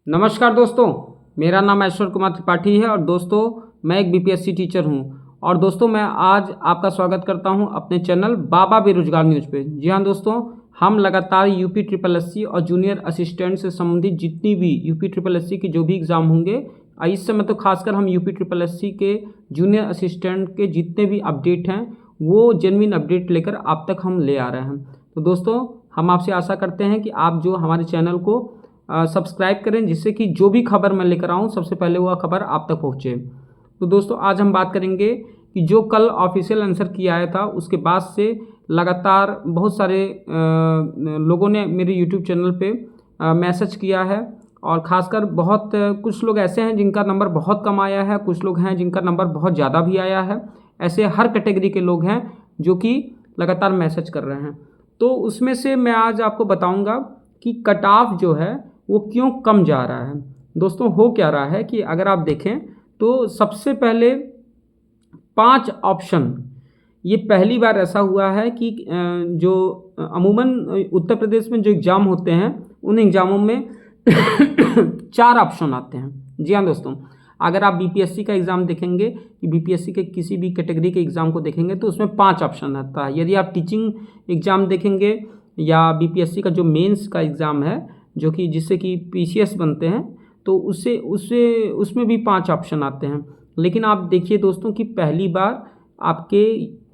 नमस्कार दोस्तों, मेरा नाम ऐश्वर कुमार त्रिपाठी है और दोस्तों मैं एक बीपीएससी टीचर हूं। और दोस्तों मैं आज आपका स्वागत करता हूं अपने चैनल बाबा बेरोजगार न्यूज़ पे। जी हां दोस्तों, हम लगातार यूपी ट्रिपल एससी और जूनियर असिस्टेंट से संबंधित जितनी भी यूपी ट्रिपल एससी के जो भी एग्ज़ाम होंगे, इस समय तो खासकर हम यूपी ट्रिपल एससी के जूनियर असिस्टेंट के जितने भी अपडेट हैं वो जेन्युइन अपडेट लेकर आप तक हम ले आ रहे हैं। तो दोस्तों हम आपसे आशा करते हैं कि आप जो हमारे चैनल को सब्सक्राइब करें, जिससे कि जो भी खबर मैं लेकर आऊँ सबसे पहले वह खबर आप तक पहुँचे। तो दोस्तों आज हम बात करेंगे कि जो कल ऑफिशियल आंसर की आया था उसके बाद से लगातार बहुत सारे लोगों ने मेरे यूट्यूब चैनल पे मैसेज किया है। और ख़ासकर बहुत कुछ लोग ऐसे हैं जिनका नंबर बहुत कम आया है, कुछ लोग हैं जिनका नंबर बहुत ज़्यादा भी आया है। ऐसे हर कैटेगरी के लोग हैं जो कि लगातार मैसेज कर रहे हैं। तो उसमें से मैं आज आपको बताऊंगा कि कट ऑफ जो है वो क्यों कम जा रहा है। दोस्तों हो क्या रहा है कि अगर आप देखें तो सबसे पहले 5 ऑप्शन, ये पहली बार ऐसा हुआ है कि जो अमूमन उत्तर प्रदेश में जो एग्ज़ाम होते हैं उन एग्ज़ामों में 4 ऑप्शन आते हैं। जी हाँ दोस्तों, अगर आप बीपीएससी का एग्ज़ाम देखेंगे कि बीपीएससी के किसी भी कैटेगरी के एग्ज़ाम को देखेंगे तो उसमें 5 ऑप्शन आता है। यदि आप टीचिंग एग्ज़ाम देखेंगे या बीपीएससी का जो मेंस का एग्ज़ाम है जो कि जिससे कि पीसीएस बनते हैं तो उसमें भी 5 ऑप्शन आते हैं। लेकिन आप देखिए दोस्तों कि पहली बार आपके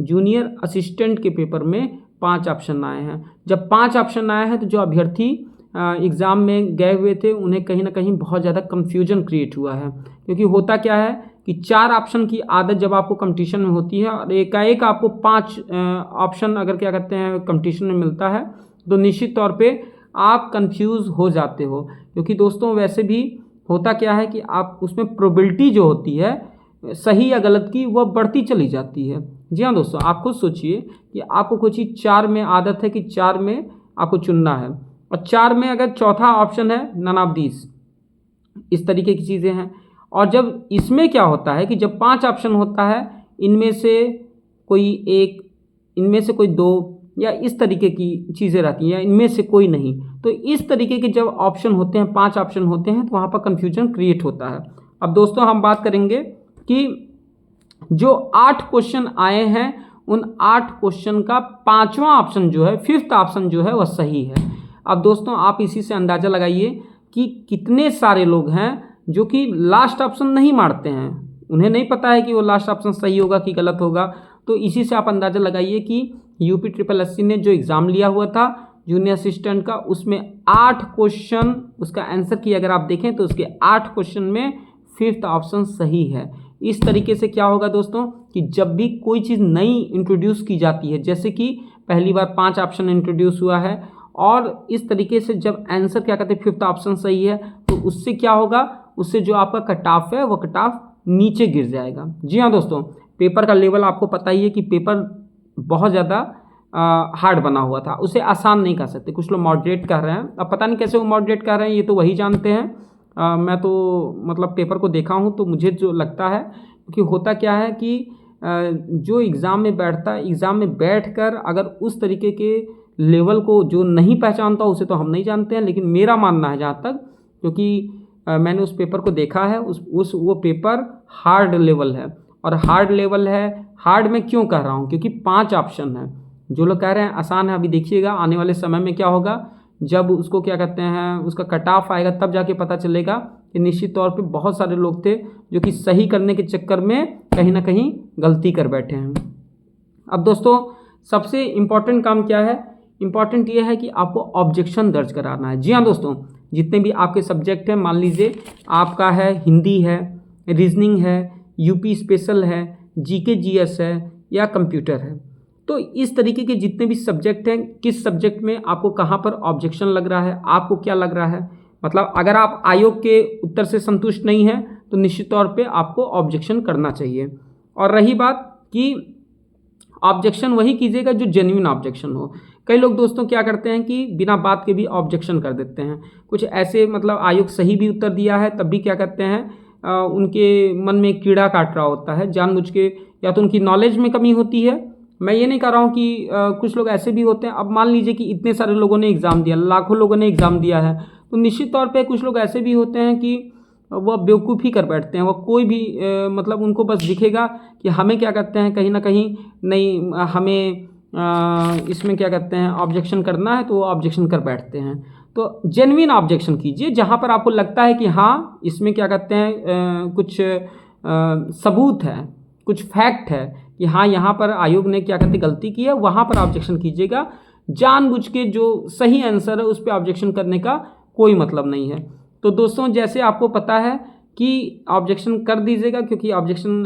जूनियर असिस्टेंट के पेपर में 5 ऑप्शन आए हैं। जब 5 ऑप्शन आए हैं तो जो अभ्यर्थी एग्ज़ाम में गए हुए थे उन्हें कहीं ना कहीं बहुत ज़्यादा कन्फ्यूजन क्रिएट हुआ है। क्योंकि होता क्या है कि 4 ऑप्शन की आदत जब आपको कंपटीशन में होती है और एकाएक आपको 5 ऑप्शन अगर क्या कहते हैं कंपटीशन में मिलता है तो निश्चित तौर पे आप कंफ्यूज हो जाते हो। क्योंकि दोस्तों वैसे भी होता क्या है कि आप उसमें प्रोबेबिलिटी जो होती है सही या गलत की वह बढ़ती चली जाती है। जी हाँ दोस्तों, आप खुद सोचिए कि आपको कोई चीज़ 4 में आदत है कि 4 में आपको चुनना है और 4 में अगर चौथा ऑप्शन है नन ऑफ दीज, इस तरीके की चीज़ें हैं। और जब इसमें क्या होता है कि जब 5 ऑप्शन होता है इनमें से कोई एक, इनमें से कोई 2 या इस तरीके की चीज़ें रहती हैं या इनमें से कोई नहीं, तो इस तरीके के जब ऑप्शन होते हैं 5 ऑप्शन होते हैं तो वहाँ पर कन्फ्यूजन क्रिएट होता है। अब दोस्तों हम बात करेंगे कि जो 8 क्वेश्चन आए हैं उन 8 क्वेश्चन का 5वां ऑप्शन जो है, 5th ऑप्शन जो है वह सही है। अब दोस्तों आप इसी से अंदाज़ा लगाइए कि कितने सारे लोग हैं जो कि लास्ट ऑप्शन नहीं मारते हैं, उन्हें नहीं पता है कि वो लास्ट ऑप्शन सही होगा कि गलत होगा। तो इसी से आप अंदाज़ा लगाइए कि यूपी ट्रिपल एससी ने जो एग्ज़ाम लिया हुआ था जूनियर असिस्टेंट का उसमें 8 क्वेश्चन उसका आंसर की अगर आप देखें तो उसके 8 क्वेश्चन में 5th ऑप्शन सही है। इस तरीके से क्या होगा दोस्तों कि जब भी कोई चीज़ नई इंट्रोड्यूस की जाती है, जैसे कि पहली बार 5 ऑप्शन इंट्रोड्यूस हुआ है और इस तरीके से जब आंसर क्या कहते हैं 5th ऑप्शन सही है तो उससे क्या होगा, उससे जो आपका कट ऑफ है वो कट ऑफ नीचे गिर जाएगा। जी हाँ दोस्तों, पेपर का लेवल आपको पता ही है कि पेपर बहुत ज़्यादा हार्ड बना हुआ था, उसे आसान नहीं कर सकते। कुछ लोग मॉडरेट कर रहे हैं, अब पता नहीं कैसे वो मॉडरेट कर रहे हैं, ये तो वही जानते हैं। मैं तो मतलब पेपर को देखा हूँ तो मुझे जो लगता है कि होता क्या है कि जो एग्ज़ाम में बैठता है, एग्ज़ाम में बैठकर अगर उस तरीके के लेवल को जो नहीं पहचानता उसे तो हम नहीं जानते हैं, लेकिन मेरा मानना है जहाँ तक, क्योंकि मैंने उस पेपर को देखा है, वो पेपर हार्ड लेवल है। और हार्ड लेवल है, हार्ड में क्यों कह रहा हूँ क्योंकि 5 ऑप्शन है। जो लोग कह रहे हैं आसान है, अभी देखिएगा आने वाले समय में क्या होगा, जब उसको क्या कहते हैं उसका कट ऑफ आएगा तब जाके पता चलेगा कि निश्चित तौर पे बहुत सारे लोग थे जो कि सही करने के चक्कर में कहीं ना कहीं गलती कर बैठे हैं। अब दोस्तों सबसे इम्पॉर्टेंट काम क्या है, इम्पॉर्टेंट ये है कि आपको ऑब्जेक्शन दर्ज कराना है। जी हाँ दोस्तों, जितने भी आपके सब्जेक्ट हैं, मान लीजिए आपका है हिंदी है, रीजनिंग है, यूपी स्पेशल है, जीके जीएस है या कंप्यूटर है, तो इस तरीके के जितने भी सब्जेक्ट हैं, किस सब्जेक्ट में आपको कहाँ पर ऑब्जेक्शन लग रहा है, आपको क्या लग रहा है, मतलब अगर आप आयोग के उत्तर से संतुष्ट नहीं हैं तो निश्चित तौर पे आपको ऑब्जेक्शन करना चाहिए। और रही बात कि ऑब्जेक्शन वही कीजिएगा जो जेन्युइन ऑब्जेक्शन हो। कई लोग दोस्तों क्या करते हैं कि बिना बात के भी ऑब्जेक्शन कर देते हैं। कुछ ऐसे मतलब आयोग सही भी उत्तर दिया है तब भी क्या करते हैं, उनके मन में कीड़ा काट रहा होता है जानबूझ के, या तो उनकी नॉलेज में कमी होती है। मैं ये नहीं कह रहा हूँ कि कुछ लोग ऐसे भी होते हैं। अब मान लीजिए कि इतने सारे लोगों ने एग्ज़ाम दिया, लाखों लोगों ने एग्ज़ाम दिया है, तो निश्चित तौर पे कुछ लोग ऐसे भी होते हैं कि वह बेवकूफ़ी कर बैठते हैं, वह कोई भी मतलब उनको बस दिखेगा कि हमें क्या कहते हैं कहीं ना कहीं नहीं, हमें इसमें क्या कहते हैं ऑब्जेक्शन करना है, तो वो ऑब्जेक्शन कर बैठते हैं। तो जेन्युइन ऑब्जेक्शन कीजिए जहाँ पर आपको लगता है कि हाँ इसमें क्या कहते हैं कुछ सबूत है, कुछ फैक्ट है कि हाँ यहाँ पर आयोग ने क्या कहते गलती की है, वहाँ पर ऑब्जेक्शन कीजिएगा। जानबूझ के जो सही आंसर है उस पर ऑब्जेक्शन करने का कोई मतलब नहीं है। तो दोस्तों जैसे आपको पता है कि ऑब्जेक्शन कर दीजिएगा, क्योंकि ऑब्जेक्शन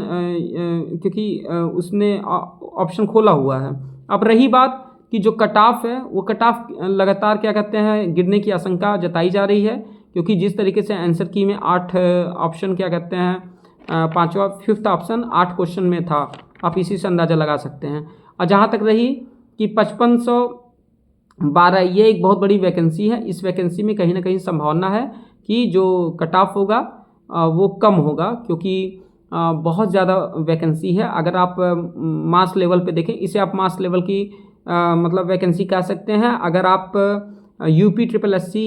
उसने ऑप्शन खोला हुआ है। अब रही बात कि जो कट ऑफ है, वो कट ऑफ लगातार क्या कहते हैं गिरने की आशंका जताई जा रही है, क्योंकि जिस तरीके से आंसर की में 8 ऑप्शन क्या कहते हैं पाँचवा 5th ऑप्शन 8 क्वेश्चन में था, आप इसी से अंदाज़ा लगा सकते हैं। और जहाँ तक रही कि 5512 ये एक बहुत बड़ी वैकेंसी है, इस वैकेंसी में कहीं ना कहीं संभावना है कि जो कट ऑफ होगा वो कम होगा, क्योंकि बहुत ज़्यादा वैकेंसी है। अगर आप मास लेवल पे देखें, इसे आप मास लेवल की मतलब वैकेंसी कह सकते हैं। अगर आप यूपी SSSC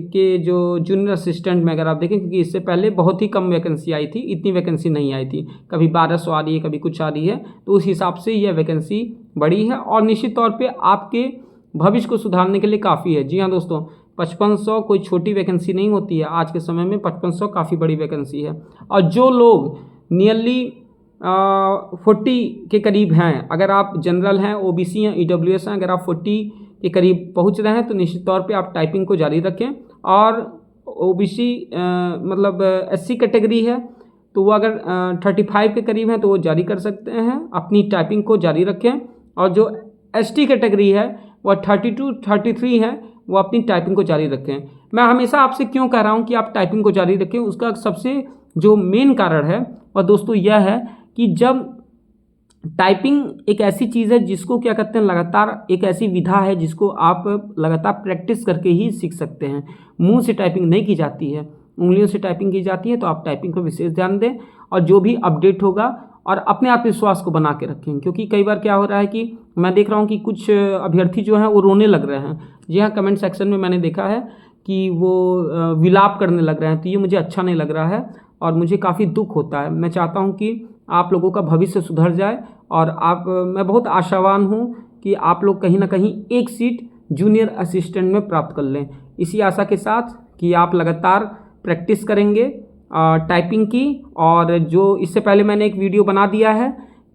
के जो जूनियर असिस्टेंट में अगर आप देखें, क्योंकि इससे पहले बहुत ही कम वैकेंसी आई थी, इतनी वैकेंसी नहीं आई थी, कभी 1200 आ रही है, कभी कुछ आ रही है, तो उस हिसाब से यह वैकेंसी बड़ी है और निश्चित तौर पे आपके भविष्य को सुधारने के लिए काफ़ी है। जी हाँ दोस्तों, 5500 कोई छोटी वैकेंसी नहीं होती है, आज के समय में 5500 काफ़ी बड़ी वैकेंसी है। और जो लोग नियरली 40 के करीब हैं, अगर आप जनरल हैं, OBC हैं, EWS हैं, अगर आप 40 के करीब पहुंच रहे हैं तो निश्चित तौर पे आप टाइपिंग को जारी रखें। और OBC मतलब SC कैटेगरी है तो वो अगर 35 के करीब है तो वो जारी कर सकते हैं, अपनी टाइपिंग को जारी रखें। और जो ST कैटेगरी है वह 32 33 है, वो अपनी टाइपिंग को जारी रखें। मैं हमेशा आपसे क्यों कह रहा हूँ कि आप टाइपिंग को जारी रखें, उसका सबसे जो मेन कारण है और दोस्तों यह है कि जब टाइपिंग एक ऐसी चीज़ है जिसको क्या कहते हैं लगातार, एक ऐसी विधा है जिसको आप लगातार प्रैक्टिस करके ही सीख सकते हैं। मुंह से टाइपिंग नहीं की जाती है, उंगलियों से टाइपिंग की जाती है। तो आप टाइपिंग पर विशेष ध्यान दें और जो भी अपडेट होगा और अपने आत्मविश्वास को बना के रखें, क्योंकि कई बार क्या हो रहा है कि मैं देख रहा हूँ कि कुछ अभ्यर्थी जो हैं वो रोने लग रहे हैं। जी हाँ, कमेंट सेक्शन में मैंने देखा है कि वो विलाप करने लग रहे हैं, तो ये मुझे अच्छा नहीं लग रहा है और मुझे काफ़ी दुख होता है। मैं चाहता हूँ कि आप लोगों का भविष्य सुधर जाए और मैं बहुत आशावान हूँ कि आप लोग कहीं ना कहीं एक सीट जूनियर असिस्टेंट में प्राप्त कर लें। इसी आशा के साथ कि आप लगातार प्रैक्टिस करेंगे टाइपिंग की। और जो इससे पहले मैंने एक वीडियो बना दिया है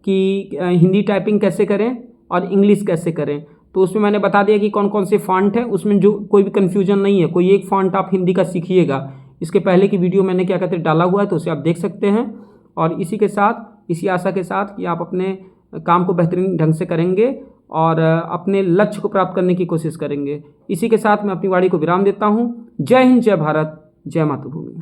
कि हिंदी टाइपिंग कैसे करें और इंग्लिश कैसे करें, तो उसमें मैंने बता दिया कि कौन कौन से फॉन्ट हैं, उसमें जो कोई भी कन्फ्यूजन नहीं है। कोई एक फॉन्ट आप हिंदी का सीखिएगा, इसके पहले की वीडियो मैंने क्या कहते हैं डाला हुआ है, तो उसे आप देख सकते हैं। और इसी के साथ, इसी आशा के साथ कि आप अपने काम को बेहतरीन ढंग से करेंगे और अपने लक्ष्य को प्राप्त करने की कोशिश करेंगे। इसी के साथ मैं अपनी वाणी को विराम देता हूँ। जय हिंद, जय भारत, जय मातृभूमि।